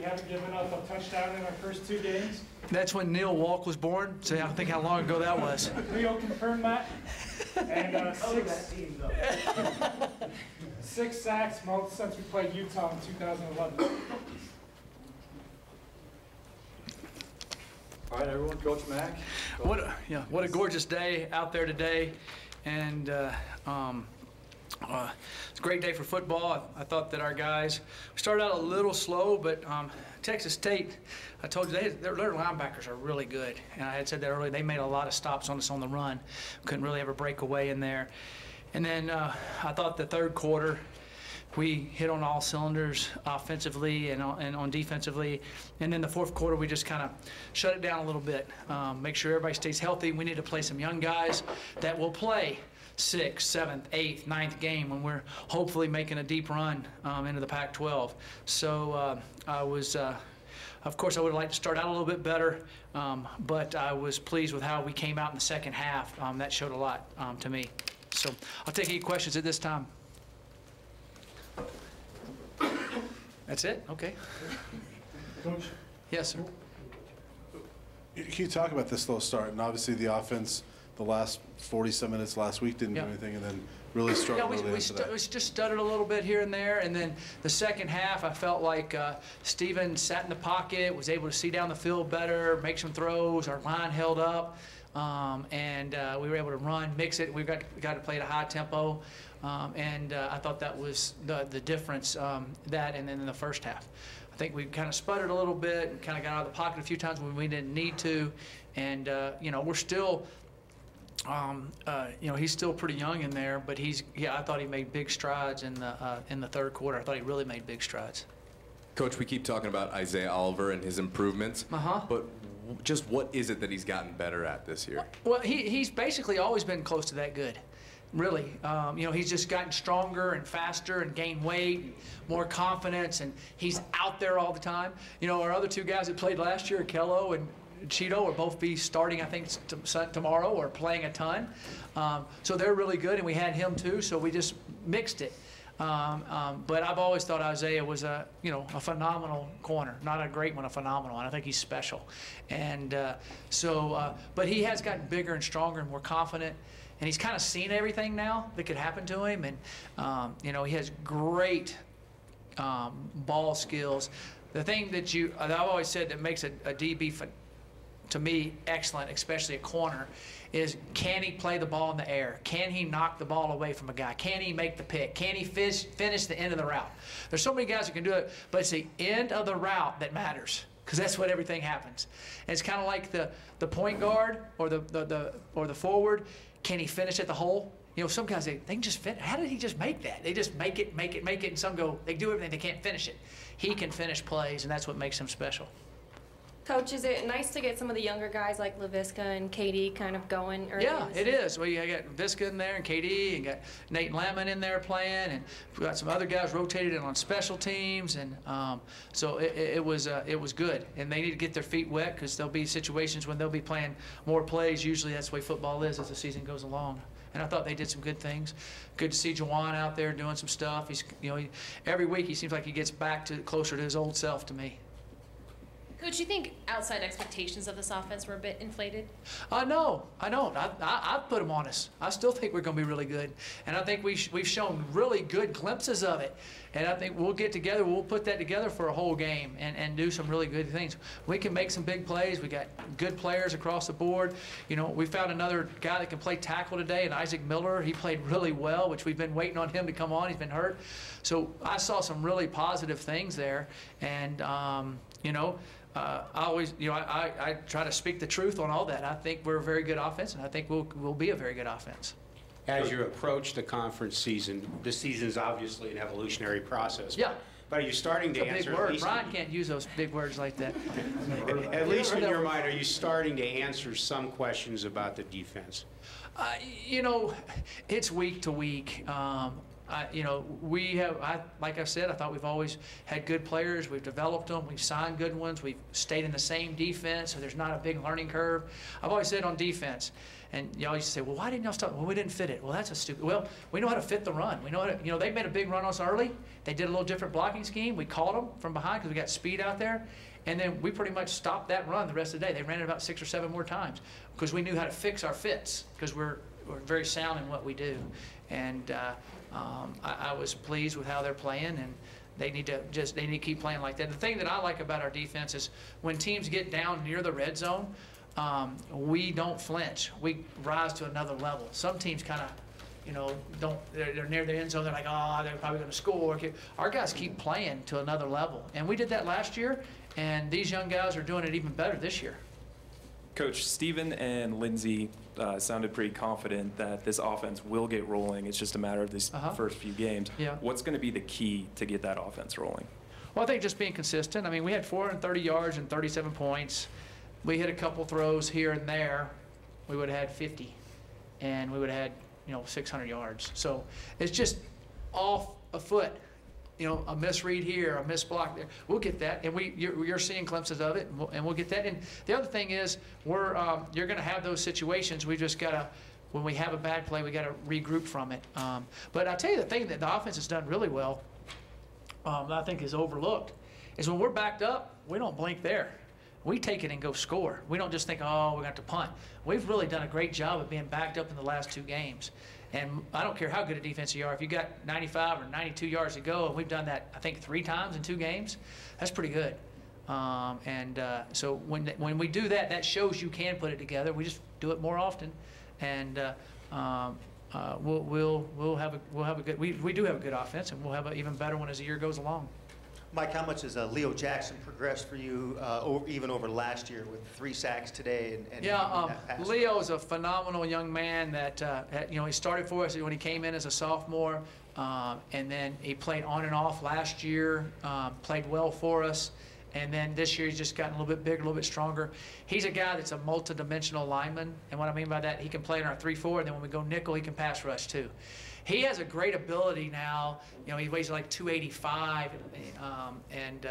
haven't given up a touchdown in our first 2 games. That's when Neil Walk was born. So I think how long ago that was. Leo confirmed that. And six sacks most since we played Utah in 2011. All right, everyone, Coach Mack. What a gorgeous day out there today, and it's a great day for football. I thought that our guys started out a little slow, but Texas State, I told you, their linebackers are really good. And I had said that earlier, they made a lot of stops on us on the run. Couldn't really ever break away in there. And then I thought the third quarter, we hit on all cylinders offensively and on defensively. And then the fourth quarter, we just kind of shut it down a little bit, make sure everybody stays healthy. We need to play some young guys that will play 6th, 7th, 8th, 9th game when we're hopefully making a deep run into the Pac-12. So I was, of course, I would like to start out a little bit better, but I was pleased with how we came out in the second half. That showed a lot to me. So I'll take any questions at this time. That's it? Okay. Coach? Yes, sir. Can you talk about this slow start? And obviously the offense, the last 47 minutes last week didn't do anything, and then really struggled early into that. We just stuttered a little bit here and there, and then the second half I felt like Steven sat in the pocket, was able to see down the field better, make some throws, our line held up, and we were able to run, mix it. We got to play at a high tempo, and I thought that was the difference, that and then in the first half. I think we kind of sputtered a little bit and kind of got out of the pocket a few times when we didn't need to, and you know, we're still you know, he's still pretty young in there, but I thought he made big strides in the third quarter. I thought he really made big strides. Coach, we keep talking about Isaiah Oliver and his improvements, but just what is it that he's gotten better at this year? Well, he's basically always been close to that good, really. You know, he's just gotten stronger and faster and gained weight, and more confidence, and he's out there all the time. You know, our other two guys that played last year, Kello and Cheeto, will both be starting, I think, tomorrow or playing a ton. So they're really good, and we had him too, so we just mixed it. But I've always thought Isaiah was a phenomenal corner, not a great one, a phenomenal one. I think he's special. And but he has gotten bigger and stronger and more confident, and he's kind of seen everything now that could happen to him. And you know, he has great ball skills. The thing that I've always said that makes a DB to me excellent, especially a corner, is can he play the ball in the air? Can he knock the ball away from a guy? Can he make the pick? Can he finish the end of the route? There's so many guys who can do it, but it's the end of the route that matters, because that's what everything happens. And it's kind of like the point guard or the forward. Can he finish at the hole? You know, some guys, they can just finish. How did he just make that? They just make it, and some go, they do everything, they can't finish it. He can finish plays, and that's what makes him special. Coach, is it nice to get some of the younger guys like LaVisca and KD kind of going early? Yeah, it is. Well, you got Visca in there and KD, and got Nate Lamont in there playing, and we got some other guys rotated in on special teams, and so it was good. And they need to get their feet wet, because there'll be situations when they'll be playing more plays. Usually that's the way football is as the season goes along. And I thought they did some good things. Good to see Juwan out there doing some stuff. He's, you know, every week he seems like he gets back to closer to his old self to me. Coach, you think outside expectations of this offense were a bit inflated? No, I don't. I put them on us. I still think we're going to be really good. And I think we've shown really good glimpses of it. And I think we'll get together, we'll put that together for a whole game and do some really good things. We can make some big plays. We got good players across the board. You know, we found another guy that can play tackle today, and Isaac Miller. He played really well, which we've been waiting on him to come on. He's been hurt. So I saw some really positive things there. And, you know, I always, you know, I try to speak the truth on all that. I think we're a very good offense, and I think we'll be a very good offense. As you approach the conference season, this season's obviously an evolutionary process. Yeah. But are you starting to answer? Big word. Brian can't use those big words like that. At least in your mind, are you starting to answer some questions about the defense? You know, it's week to week. like I said, I thought we've always had good players. We've developed them. We've signed good ones. We've stayed in the same defense, so there's not a big learning curve. I've always said on defense, and y'all used to say, well, why didn't y'all stop? Well, we didn't fit it. Well, that's a stupid. Well, we know how to fit the run. We know how to, they made a big run on us early. They did a little different blocking scheme. We caught them from behind because we got speed out there. And then we pretty much stopped that run the rest of the day. They ran it about 6 or 7 more times because we knew how to fix our fits because we're very sound in what we do. And I was pleased with how they're playing, and they need to keep playing like that. The thing that I like about our defense is when teams get down near the red zone, we don't flinch. We rise to another level. Some teams kind of, they're near the end zone. They're like, oh, they're probably going to score. Our guys keep playing to another level, and we did that last year. And these young guys are doing it even better this year. Coach, Steven and Lindsey sounded pretty confident that this offense will get rolling. It's just a matter of these first few games. Yeah. What's going to be the key to get that offense rolling? Well, I think just being consistent. I mean, we had 430 yards and 37 points. We hit a couple throws here and there. We would have had 50, and we would have had 600 yards. So it's just off a foot. A misread here, a missed block there. We'll get that, and you're seeing glimpses of it, and we'll get that. And the other thing is, you're going to have those situations. We just got to, when we have a bad play, we got to regroup from it. But I tell you, the thing that the offense has done really well, I think is overlooked, is when we're backed up, we don't blink there. We take it and go score. We don't just think, oh, we're going to have to punt. We've really done a great job of being backed up in the last 2 games. And I don't care how good a defense you are. If you got 95 or 92 yards to go, and we've done that, I think, 3 times in 2 games, that's pretty good. So when we do that, that shows you can put it together. We just do it more often, and we'll have a good. We do have a good offense, and we'll have an even better one as the year goes along. Mike, how much has Leo Jackson progressed for you, even over last year with 3 sacks today? Leo is a phenomenal young man that he started for us when he came in as a sophomore, and then he played on and off last year, played well for us, and then this year he's just gotten a little bit bigger, a little bit stronger. He's a guy that's a multi-dimensional lineman, and what I mean by that, he can play in our 3-4, and then when we go nickel, he can pass rush too. He has a great ability now. He weighs like 285, and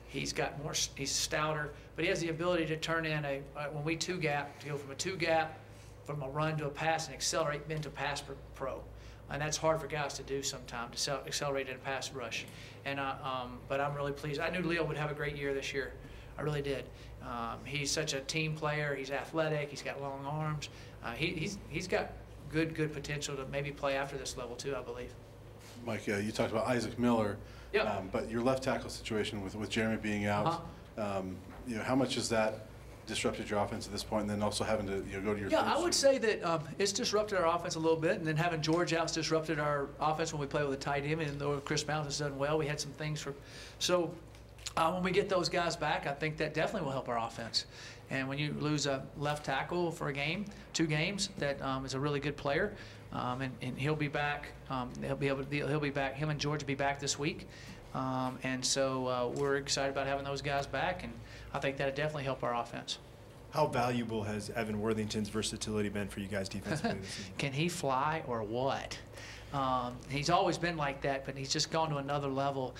he's got more. He's stouter, but he has the ability to turn in when we 2-gap, to go from a 2-gap, from a run to a pass, and accelerate into pass pro. And that's hard for guys to do sometimes, to accelerate in a pass rush. And but I'm really pleased. I knew Leo would have a great year this year. I really did. He's such a team player. He's athletic. He's got long arms. He's got good potential to maybe play after this level too, I believe. Mike, you talked about Isaac Miller, but your left tackle situation with Jeremy being out, how much has that disrupted your offense at this point, and then also having to go to your I would say that it's disrupted our offense a little bit, and then having George out's disrupted our offense when we play with a tight end, and though Chris Bounds has done well, we had some things so when we get those guys back, I think that definitely will help our offense. And when you lose a left tackle for a game, 2 games, that is a really good player, and he'll be back. He'll be back. Him and George will be back this week, and so we're excited about having those guys back, and I think that'll definitely help our offense. How valuable has Evan Worthington's versatility been for you guys defensively this season? Can he fly or what? He's always been like that, but he's just gone to another level.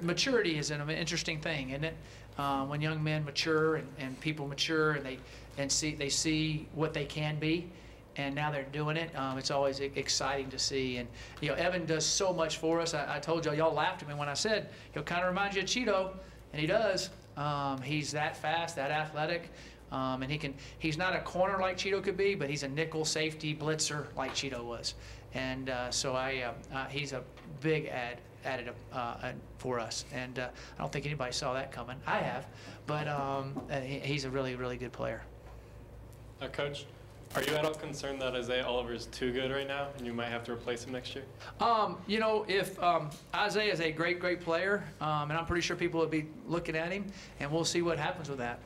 Maturity is an interesting thing, isn't it? When young men mature and people mature and they see what they can be, and now they're doing it. It's always exciting to see. And Evan does so much for us. I told y'all laughed at me when I said he'll kind of remind you of Cheeto, and he does. He's that fast, that athletic. And he's not a corner like Cheeto could be, but he's a nickel safety blitzer like Cheeto was. And so he's a big added for us. And I don't think anybody saw that coming. I have, but he's a really, really good player. Coach, are you at all concerned that Isaiah Oliver is too good right now and you might have to replace him next year? If Isaiah is a great player, and I'm pretty sure people will be looking at him, and we'll see what happens with that.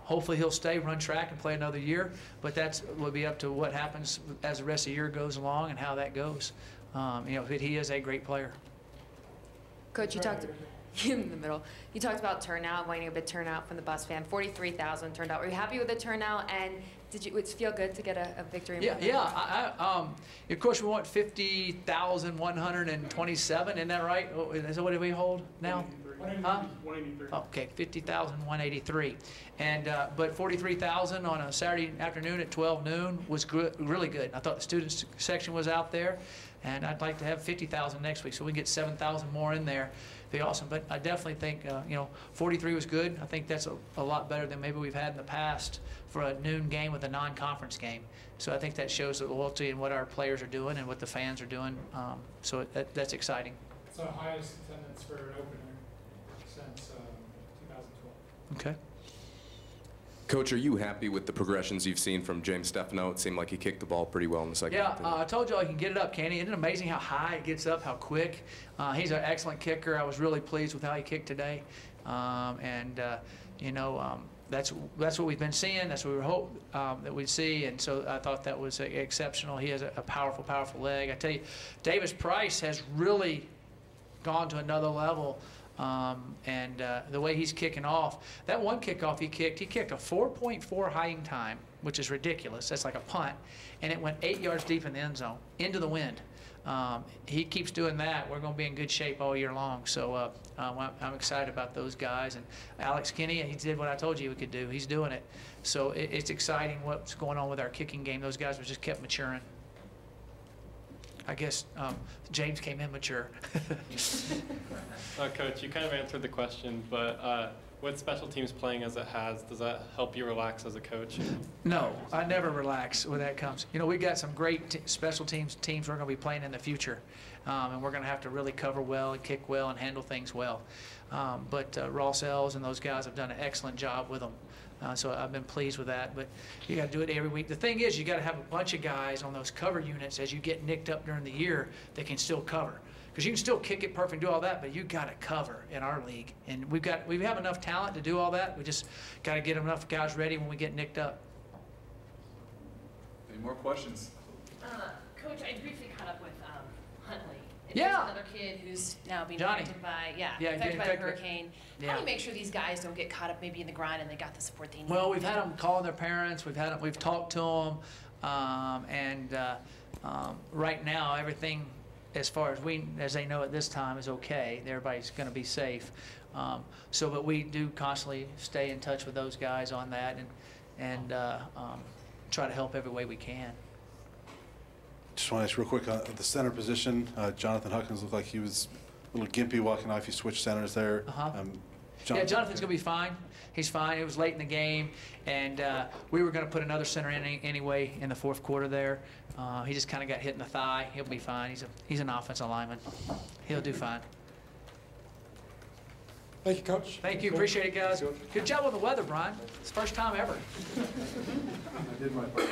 Hopefully he'll stay, run track, and play another year. But will be up to what happens as the rest of the year goes along and how that goes. He is a great player. Coach, you talked. in the middle. You talked about turnout, wanting a bit turnout from the Buffs fan. 43,000 turned out. Were you happy with the turnout? And did it feel good to get a victory? Yeah. Of course, we want 50,127. Isn't that right? Is that what we hold now? 183. Okay, 50,183. And but 43,000 on a Saturday afternoon at 12 noon was really good. I thought the students section was out there, and I'd like to have 50,000 next week, so we can get 7,000 more in there. Be awesome. But I definitely think 43 was good. I think that's a lot better than maybe we've had in the past for a noon game with a non-conference game. So I think that shows the loyalty and what our players are doing and what the fans are doing. So that's exciting. It's the highest attendance for an opener since 2012. Okay. Coach, are you happy with the progressions you've seen from James Stefano? It seemed like he kicked the ball pretty well in the second half. Yeah, I told y'all he can get it up, can he? Isn't it amazing how high it gets up, how quick? He's an excellent kicker. I was really pleased with how he kicked today. That's what we've been seeing. That's what we hope that we'd see. And so I thought that was exceptional. He has a powerful, powerful leg. I tell you, Davis Price has really gone to another level. The way he's kicking off, that one kickoff he kicked a 4.4 heighting time, which is ridiculous. That's like a punt, and it went 8 yards deep in the end zone, into the wind. He keeps doing that. We're going to be in good shape all year long. So I'm excited about those guys. And Alex Kinney, he did what I told you he could do. He's doing it. So it's exciting what's going on with our kicking game. Those guys have just kept maturing. I guess James came immature. Coach, you kind of answered the question, but with special teams playing as it has, does that help you relax as a coach? No, I never relax when that comes. We've got some great special teams we're going to be playing in the future, and we're going to have to really cover well and kick well and handle things well. But Ross Ells and those guys have done an excellent job with them. So I've been pleased with that, but you got to do it every week. The thing is, you got to have a bunch of guys on those cover units as you get nicked up during the year that can still cover. Because you can still kick it perfect and do all that, but you got to cover in our league. And we have enough talent to do all that. We just got to get enough guys ready when we get nicked up. Any more questions? Coach, I briefly caught up with Huntley. Yeah. There's another kid who's now being affected by, affected by the hurricane. Yeah. How do you make sure these guys don't get caught up maybe in the grind and they got the support they need? Well, we've had them calling their parents. We've talked to them, right now everything, as far as they know at this time, is okay. Everybody's going to be safe. But we do constantly stay in touch with those guys on that and try to help every way we can. Just want to ask real quick, the center position, Jonathan Huckins looked like he was a little gimpy walking off. He switched centers there. Jonathan's going to be fine. He's fine. It was late in the game, and we were going to put another center in anyway in the fourth quarter there. He just kind of got hit in the thigh. He'll be fine. He's an offensive lineman. He'll do fine. Thank you, Coach. Thank you. Appreciate it, guys. Good job on the weather, Brian. It's the first time ever. I did my part.